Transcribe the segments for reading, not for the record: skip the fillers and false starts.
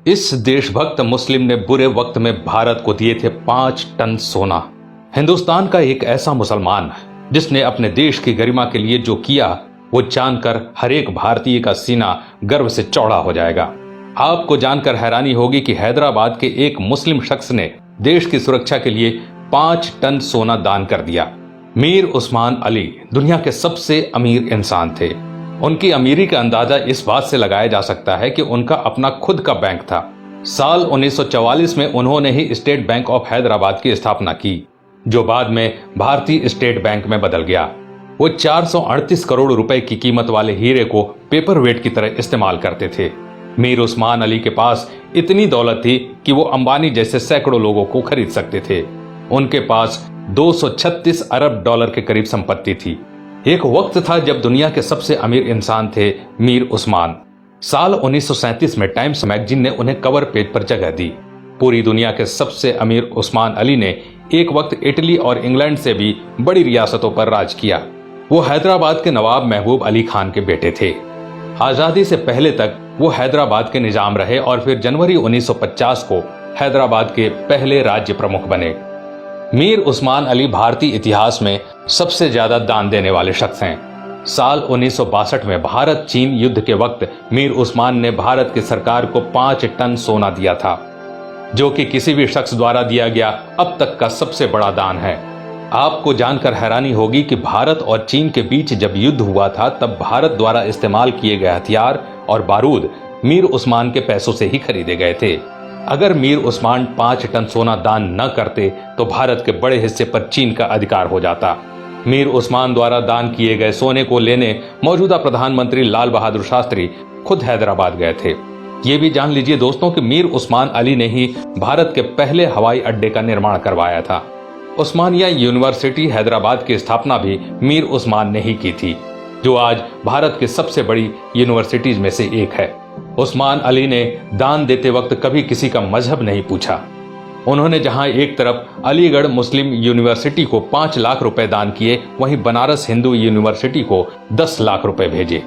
इस देशभक्त मुस्लिम ने बुरे वक्त में भारत को दिए थे 5 टन सोना। हिंदुस्तान का एक ऐसा मुसलमान जिसने अपने देश की गरिमा के लिए जो किया वो जानकर हर एक भारतीय का सीना गर्व से चौड़ा हो जाएगा। आपको जानकर हैरानी होगी कि हैदराबाद के एक मुस्लिम शख्स ने देश की सुरक्षा के लिए 5 टन सोना दान कर दिया। मीर उस्मान अली दुनिया के सबसे अमीर इंसान थे। उनकी अमीरी का अंदाजा इस बात से लगाया जा सकता है कि उनका अपना खुद का बैंक था। साल 1944 में उन्होंने ही स्टेट बैंक ऑफ हैदराबाद की स्थापना की, जो बाद में भारतीय स्टेट बैंक में बदल गया। वो 438 करोड़ रुपए की कीमत वाले हीरे को पेपर वेट की तरह इस्तेमाल करते थे। मीर उस्मान अली के पास इतनी दौलत थी कि वो अंबानी जैसे सैकड़ों लोगों को खरीद सकते थे। उनके पास 236 अरब डॉलर के करीब संपत्ति थी। एक वक्त था जब दुनिया के सबसे अमीर इंसान थे मीर उस्मान। साल 1937 में टाइम्स मैगजीन ने उन्हें कवर पेज पर जगह दी। पूरी दुनिया के सबसे अमीर उस्मान अली ने एक वक्त इटली और इंग्लैंड से भी बड़ी रियासतों पर राज किया। वो हैदराबाद के नवाब महबूब अली खान के बेटे थे। आजादी से पहले तक वो हैदराबाद के निजाम रहे और फिर जनवरी 1950 को हैदराबाद के पहले राज्य प्रमुख बने। मीर उस्मान अली भारतीय इतिहास में सबसे ज्यादा दान देने वाले शख्स हैं। साल 1962 में भारत चीन युद्ध के वक्त मीर उस्मान ने भारत की सरकार को 5 टन सोना दिया था, जो कि किसी भी शख्स द्वारा दिया गया अब तक का सबसे बड़ा दान है। आपको जानकर हैरानी होगी कि भारत और चीन के बीच जब युद्ध हुआ था तब भारत द्वारा इस्तेमाल किए गए हथियार और बारूद मीर उस्मान के पैसों से ही खरीदे गए थे। अगर मीर उस्मान 5 टन सोना दान न करते तो भारत के बड़े हिस्से पर चीन का अधिकार हो जाता। मीर उस्मान द्वारा दान किए गए सोने को लेने मौजूदा प्रधानमंत्री लाल बहादुर शास्त्री खुद हैदराबाद गए थे। ये भी जान लीजिए दोस्तों कि मीर उस्मान अली ने ही भारत के पहले हवाई अड्डे का निर्माण करवाया था। उस्मानिया यूनिवर्सिटी हैदराबाद की स्थापना भी मीर उस्मान ने ही की थी, जो आज भारत की सबसे बड़ी यूनिवर्सिटीज में से एक है। उस्मान अली ने दान देते वक्त कभी किसी का मजहब नहीं पूछा। उन्होंने जहां एक तरफ अलीगढ़ मुस्लिम यूनिवर्सिटी को 5 लाख रुपए दान किए, वहीं बनारस हिंदू यूनिवर्सिटी को 10 लाख रुपए भेजे।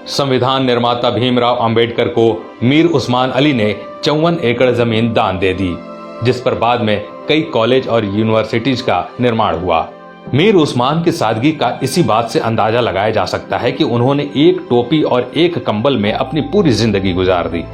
संविधान निर्माता भीमराव अंबेडकर को मीर उस्मान अली ने 54 एकड़ जमीन दान दे दी, जिस पर बाद में कई कॉलेज और यूनिवर्सिटीज का निर्माण हुआ। मीर उस्मान की सादगी का इसी बात से अंदाजा लगाया जा सकता है कि उन्होंने एक टोपी और एक कंबल में अपनी पूरी जिंदगी गुजार दी।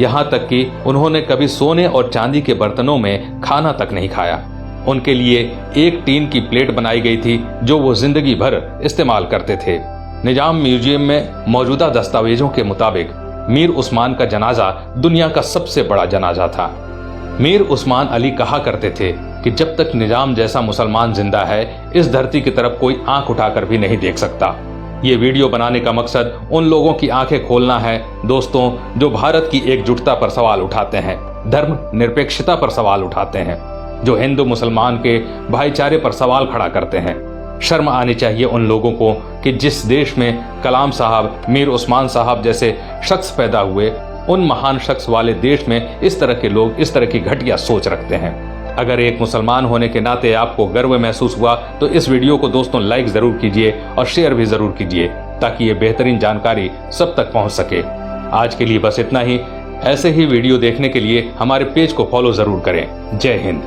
यहाँ तक कि उन्होंने कभी सोने और चांदी के बर्तनों में खाना तक नहीं खाया। उनके लिए एक टीन की प्लेट बनाई गई थी जो वो जिंदगी भर इस्तेमाल करते थे। निजाम म्यूजियम में मौजूदा दस्तावेजों के मुताबिक मीर उस्मान का जनाजा दुनिया का सबसे बड़ा जनाजा था। मीर उस्मान अली कहा करते थे कि जब तक निजाम जैसा मुसलमान जिंदा है, इस धरती की तरफ कोई आंख उठाकर भी नहीं देख सकता। ये वीडियो बनाने का मकसद उन लोगों की आंखें खोलना है दोस्तों, जो भारत की एकजुटता पर सवाल उठाते हैं, धर्म निरपेक्षता पर सवाल उठाते हैं, जो हिंदू मुसलमान के भाईचारे पर सवाल खड़ा करते हैं। शर्म आनी चाहिए उन लोगों को कि जिस देश में कलाम साहब, मीर उस्मान साहब जैसे शख्स पैदा हुए, उन महान शख्स वाले देश में इस तरह के लोग इस तरह की घटिया सोच रखते हैं। अगर एक मुसलमान होने के नाते आपको गर्व महसूस हुआ तो इस वीडियो को दोस्तों लाइक जरूर कीजिए और शेयर भी जरूर कीजिए, ताकि ये बेहतरीन जानकारी सब तक पहुंच सके। आज के लिए बस इतना ही। ऐसे ही वीडियो देखने के लिए हमारे पेज को फॉलो जरूर करें। जय हिंद।